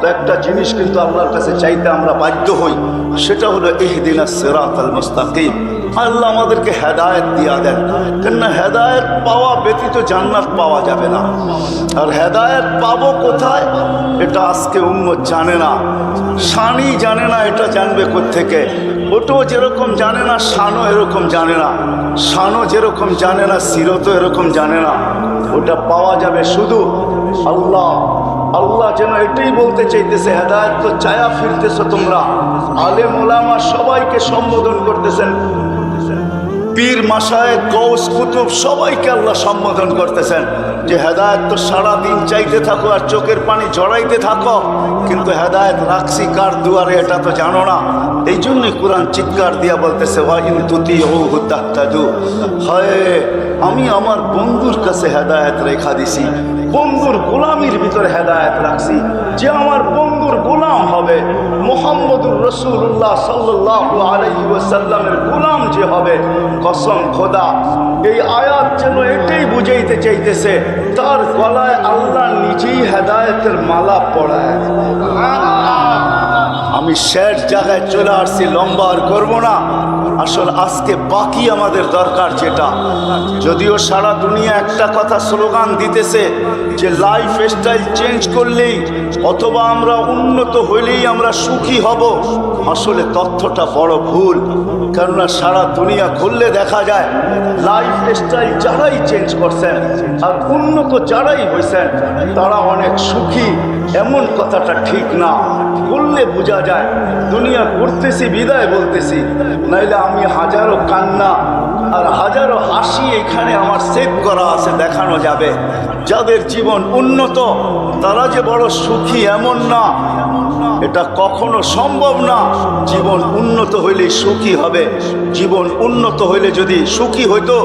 তো একটা জিনিস কিন্তু আল্লাহর কাছে চাইতে আমরা বাধ্য হই, সেটা হলো ইহদিনাস সিরাতাল মুস্তাকিম। আল্লাহ আমাদেরকে হেদায়েত দিয়া দেন, কেননা হেদায়েত পাওয়া ব্যতীত জান্নাত পাওয়া যাবে না। আর হেদায়েত পাবো কোথায় এটা আজকে উম্মত জানে না, শানই জানে না, এটা জানবে কোত্থেকে? ওটাও যেরকম জানে না, শানও এরকম জানে না, শানও যেরকম জানে না, সিরতও এরকম জানে না। ওটা পাওয়া যাবে শুধু আল্লাহ। আল্লাহ যেন এটাই বলতে চাইতেছে, হেদায়েত তো চায়া ফিরতেছ তোমরা। আলেম ওলামা সবাইকে সম্বোধন করতেছেন, পীর মাশায়েখ গৌস কুতুব সবাইকে আল্লাহ সম্বোধন করতেছেন যে হেদায়েত তো সারাদিন চাইতে থাকো আর চোখের পানি জড়াইতে থাকো, কিন্তু হেদায়েত রাখছি কার দুয়ারে এটা তো জানো না। এই জন্যই কোরআন চিৎকার দিয়া বলতেছে, ওয়া ইন তুতিউহু তাহতাদু। হয় আমি আমার বন্ধুর কাছে হেদায়েত রেখা দিছি, বন্ধুর গোলামির ভিতরে হেদায়েত রাখছি। যে আমার বন্ধুর গোলাম হবে, মুহাম্মদুর রাসূলুল্লাহ সাল্লাল্লাহু আলাইহি ওয়াসাল্লামের গোলাম যে হবে, কসম খোদা এই আয়াত যেন এটাই বুঝাইতে চাইতেছে, তার গলায় আল্লাহ নিজেই হেদায়েতের মালা পড়ায়। আমি শেষ জায়গায় চলে আসছি, লম্বা আর করবো না। আসলে আজকে বাকি আমাদের দরকার যেটা, যদিও সারা দুনিয়া একটা কথা স্লোগান দিতেছে যে লাইফ স্টাইল চেঞ্জ করলেই অথবা আমরা উন্নত হইলেই আমরা সুখী হব, আসলে তথ্যটা বড় ভুল। কেননা সারা দুনিয়া ঘুরলে দেখা যায় লাইফ স্টাইল যারাই চেঞ্জ করছেন আর উন্নত যারাই হয়েছেন তারা অনেক সুখী, এমন কথাটা ঠিক না। বললে বোঝা যায় দুনিয়া ঘুরতেছি বিদায় বলতেছি, নাইলে আমি হাজারো কান্না আর হাজারো হাসি এখানে আমার সেভ করা আছে, দেখানো যাবে। যাদের জীবন উন্নত তারা যে বড় সুখী এমন না, এটা কখনো সম্ভব না। জীবন উন্নত হইলে সুখী হবে। জীবন উন্নত হইলে যদি সুখী হইতো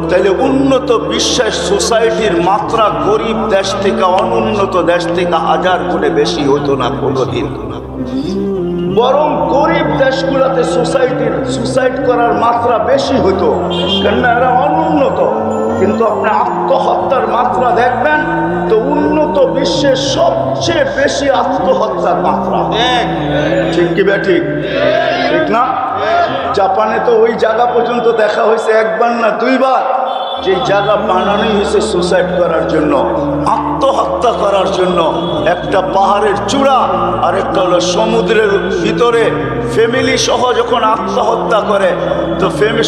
তাহলে উন্নত বিশ্বের সোসাইটির মাত্রা গরিব দেশ থেকে অনুন্নত দেশ থেকে 1000 গুণে বেশি হতো না কোনোদিন। বরং গরিব দেশগুলোতে সুসাইড করার মাত্রা বেশি হতো, কেননা এরা অনুন্নত। কিন্তু আপনি আত্মহত্যার মাত্রা দেখবেন তো উন্নত বিশ্বের সবচেয়ে বেশি আত্মহত্যার মাত্রা। ঠিক কি ব্যাঠিক? ঠিক না? জাপানে তো ওই জায়গা পর্যন্ত দেখা হয়েছে একবার না দুইবার, যে জায়গা বানানোই হয়েছে সুসাইড করার জন্য, আত্মহত্যা করার জন্য। একটা পাহাড়ের চূড়া আর একটা হলো সমুদ্রের ভিতরে। ফ্যামিলি সহ যখন আত্মহত্যা করে তো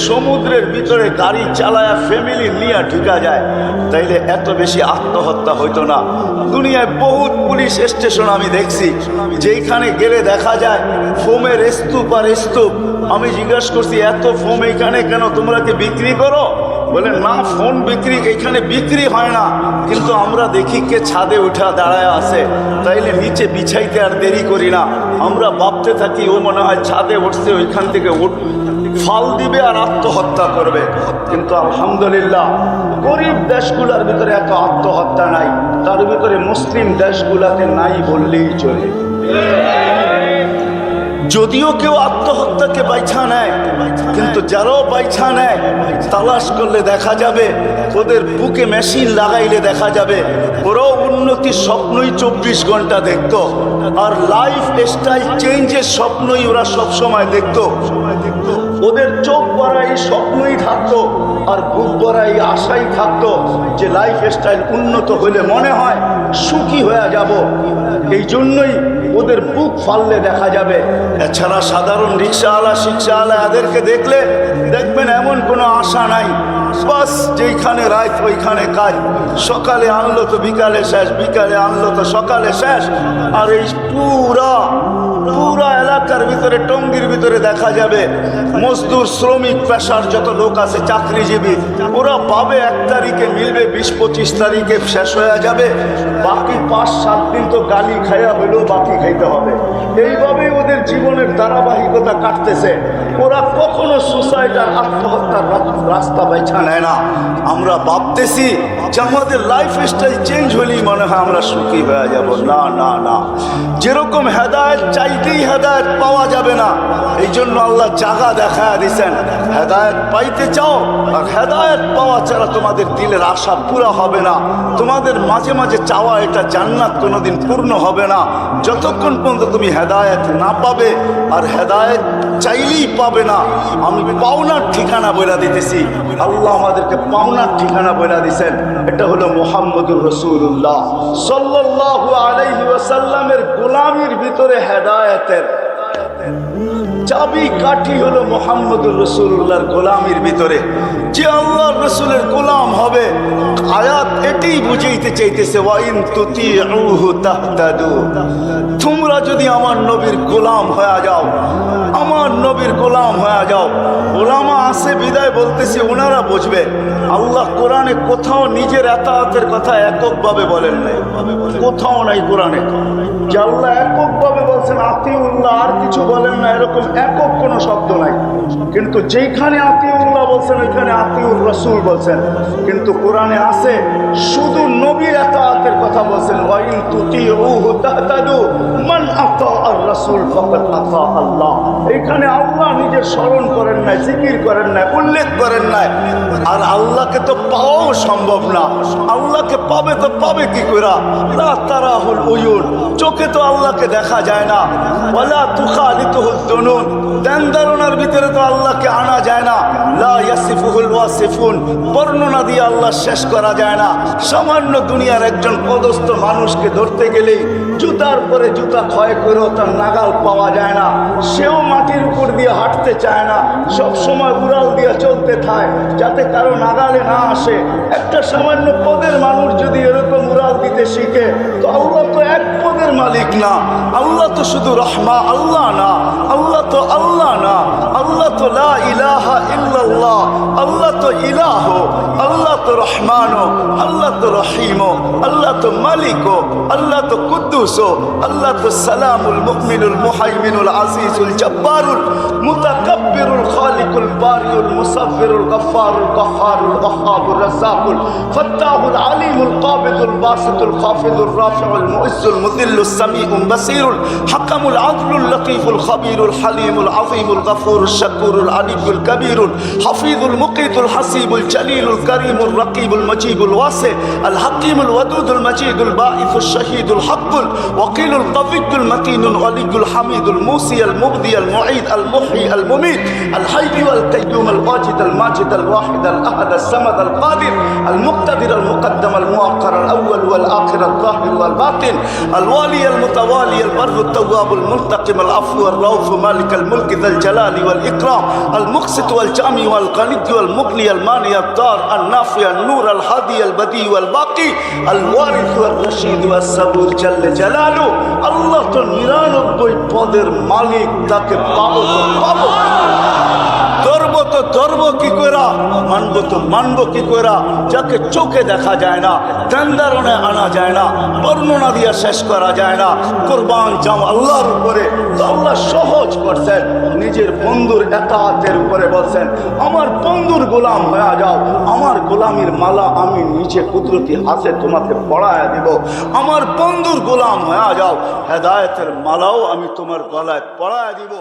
সমুদ্রের ভিতরে গাড়ি চালায় ফ্যামিলি নিয়ে ঢুকা যায়, তাইলে এত বেশি আত্মহত্যা হইতো না। দুনিয়ায় বহুত পুলিশ স্টেশন আমি দেখছি যেখানে গেলে দেখা যায় ফোমের স্তূপ আর স্তূপ। আমি জিজ্ঞাসা করছি এত ফোম এইখানে কেন, তোমরা কি বিক্রি করো? বলে না, ফোন বিক্রি এখানে বিক্রি হয় না, কিন্তু আমরা দেখি কে ছাদে উঠা দাঁড়ায় আছে, তাইলে নিচে বিছাইতে আর দেরি করি না। আমরা ভাবতে থাকি ও মনে হয় ছাদে উঠছে, ওইখান থেকে ফাল দিবে আর আত্মহত্যা করবে। কিন্তু আলহামদুলিল্লাহ গরিব দেশগুলোর ভিতরে এত আত্মহত্যা নাই, তার ভিতরে মুসলিম দেশগুলোতে নাই বললেই চলে। যদিও কেউ আত্মহত্যাকে বাইছা নেয়, কিন্তু যারাও বাইছা নেয় তালাশ করলে দেখা যাবে, ওদের বুকে মেশিন লাগাইলে দেখা যাবে ওরাও উন্নতির স্বপ্নই 24 ঘন্টা দেখত, আর লাইফ স্টাইল চেঞ্জের স্বপ্নই ওরা সবসময় দেখত। ওদের চোখ ভরা এই স্বপ্নই থাকতো আর বুক ভরা এই আশাই থাকতো যে লাইফ স্টাইল উন্নত হলে মনে হয় সুখী হয়ে যাব। এই জন্যই ওদের বুক ফাললে দেখা যাবে। এছাড়া সাধারণ রিক্সাওয়ালা শিক্ষাওয়ালা এদেরকে দেখলে দেখবেন এমন কোনো আশা নাই, বাস যেইখানে রাত ওইখানে কাজ, সকালে আনলো তো বিকালে শেষ, বিকালে আনলো তো সকালে শেষ। আর এই পুরা এলাকার ভিতরে টঙ্গির ভিতরে দেখা যাবে মজদুর শ্রমিক পেশার যত লোক আছে চাকরিজীবী, ওরা পাবে 1 তারিখে মিলবে, 20-25 তারিখে শেষ হয়ে যাবে, বাকি 5-7 দিন তো গালি খাইয়া হইলেও বাকি খাইতে হবে। এইভাবেই ওদের জীবনের ধারাবাহিকতা কাটতেছে। ওরা কখনো সুসাইড আর আত্মহত্যার রাস্তা বাইছা নেয় না। আমরা ভাবতেছি যে আমাদের লাইফ স্টাইল চেঞ্জ হলেই মনে হয় আমরা সুখী হয়ে যাব। না না না, যেরকম হেদায়েত চাইতেই হেদায়েত পাওয়া যাবে না। এই জন্য আল্লাহ জায়গা দেখায় দিয়েছেন, হেদায়েত পাইতে চাও আর হেদায়েত পাওয়া ছাড়া তোমাদের দিলের আশা পুরা হবে না। তোমাদের মাঝে মাঝে চাওয়া এটা জান্নাত কোনোদিন পূর্ণ হবে না যতক্ষণ পর্যন্ত তুমি হেদায়েত না পাবে। আর হেদায়েত চাইলেই পাবে না। আমি পাওনার ঠিকানা বলে দিতেছি, আল্লাহ আমাদেরকে পাওনার ঠিকানা বলে দিয়েছেন। এটা হলো মুহাম্মদুর রাসূলুল্লাহ সাল্লাল্লাহু আলাইহি ওয়াসাল্লামের গোলামির ভিতরে হেদায়েতের চাবি কাঠি হলো মুহাম্মদুর রাসূলুল্লাহর গোলামির ভিতরে। যে আল্লাহর রাসূলের গোলাম হবে, আয়াত এটাই বুঝাইতে চাইতেছে, ওয়া ইন তুতিউহু তাহতাদু। তোমরা যদি আমার নবীর গোলাম হয়ে যাও, আমার নবীর গোলাম হয়ে যাও। ওলামা আছে বিদায় বলতেছি, ওনারা বুঝবে। আল্লাহ কোরআনে কোথাও নিজের এতাআতের কথা এককভাবে বলেন নাই, কোথাও নাই কোরআনে যে আল্লাহ এককভাবে বলছেন আতিউল্লাহ, আর কিছু বলেন না, এরকম একক কোনো শব্দ নাই। কিন্তু যেখানে আতিউল্লাহ বলছেন ওইখানে আতিউর রাসূল বলছেন। কিন্তু কোরআনে আছে শুধু নবীর এতাআতের কথা বলছেন, ওয়া ইন তুতিউহু তাহতাদু মান আতা আর রাসূল ফাকাদ আতা আল্লাহ। এখানে আল্লাহ নিজের স্মরণ করেন নাই, জিকির করেন নাই, উল্লেখ করেন নাই। আর আল্লাহকে তো পাওয়াও সম্ভব না। আল্লাহকে পাবে তো পাবে কি করে? লা তারাহুল উয়ুন, চোখে তো আল্লাহকে দেখা যায় না। ওয়ালা তুখালিতুহুদ দুনুন, ধ্যান ধারণার ভিতরে তো আল্লাহকে আনা যায় না। লা ইয়াসিফুহুল ওয়াসিফুন, বর্ণনা দিয়ে আল্লাহ শেষ করা যায় না। সামান্য দুনিয়ার একজন পদস্থ মানুষকে ধরতে গেলেই জুতার পরে জুতা ক্ষয় করেও তার নাগাল পাওয়া যায় না। সেও মাটির উপর দিয়ে হাঁটতে চায় না, সব সময় উড়াল দিয়ে চলতে থাকে যাতে কারো নাগালে না আসে। একটা সামান্য পদের মানুষ যদি এরকম উড়াল দিতে শিখে, তো আল্লাহ তো এক পদের মালিক না। আল্লাহ তো শুধু রহমা আল্লাহ না, আল্লাহ তো আল্লাহ না, আল্লাহ তো লা ইলাহা ইল্লাল্লাহ, আল্লাহ তো ইলাহ, আল্লাহ তো রহমান, আল্লাহ তো রহিম, আল্লাহ তো মালিক, আল্লাহ তো কুদ্দুস, আল্লাহ তো সালামুল মুমিনুল মুহাইমিনুল আজিজুল জব্বারুল মুতাকাব্বিরুল খালিকুল বারিউল মুসাব্বিরুল গফফারুল কাহ্হারুল ওয়াহ্হাবুর রাজ্জাকুল ফাত্তাহুল আলিমুল কাবিদুল বাসিতুল খাফিদুর রাফিউল মুইজ্জুল মুদিল্লুস সামিউল বাসিরুল হাকামুল আদলুল লতীফুল খাবীরুল হালিমুল আযীমুল গফুরুশ শাকুরুল আলিয়ুল কবীরুল হাফিজুল মুকিতুল হাসিবুল জলিলুল করিমুল রকিবুল মজিদুল ওয়াসি আল হাকিমুল ওয়াদুদুল মজিদুল বাঈসুশ শহীদুল হকুল ওয়াকিলুল কবিয়ুল মতিনুল ওয়ালিয়ুল হামিদুল মুসি আল মুবদি আল মুঈদ আল মুহয়ি আল মুমীত আল হাইয়্যু আল কাইয়্যুম আল ওয়াজিদ আল মাজিদ আল ওয়াহিদ আল আহাদ আল সামাদ আল কাদির আল মুক্তাদির আল মুকদ্দম আল মুআক্কার আল আউয়াল ওয়াল আখির আল যাহির ওয়াল বাতিন আল ওয়ালি আল মুতাওয়ালি আল বাররু আত তাওয়াব আল মুনতাকিম আল আফু আল রাউফ মালিক আল মুলক যাল জালালি ওয়াল ইকরাম আল মুকসিত ওয়াল জামি ওয়াল গানিদ ওয়াল মুগনি আল মানি আল দার আল নাফি আল নূর আল হাদি আল বদি ওয়াল বাকি আল ওয়ারিস ওয়াল রশিদ ওয়াস সাবুর জাল্লে জালালু। আল্লাহ তো 99 পদের মালিক, তাকে পাবো তো পাবো, ধরবো তো ধরবো কি করে, মানবো তো মানবো কি করে? যাকে চোখে দেখা যায় না, ধ্যান ধারণে আনা যায় না, বর্ণনা দিয়ে শেষ করা যায় না, কোরবান যাও আল্লাহর উপরে। তো আল্লাহ সহজ করছেন, নিজের বন্ধুর এতাআতের উপরে বলছেন, আমার বন্ধুর গোলাম হয়ে যাও, আমার গোলামির মালা আমি নিজে কুদরতি হাতে তোমাকে পড়ায় দিব। আমার বন্ধুর গোলাম হয়ে যাও, হেদায়েতের মালাও আমি তোমার গলায় পড়ায় দিব।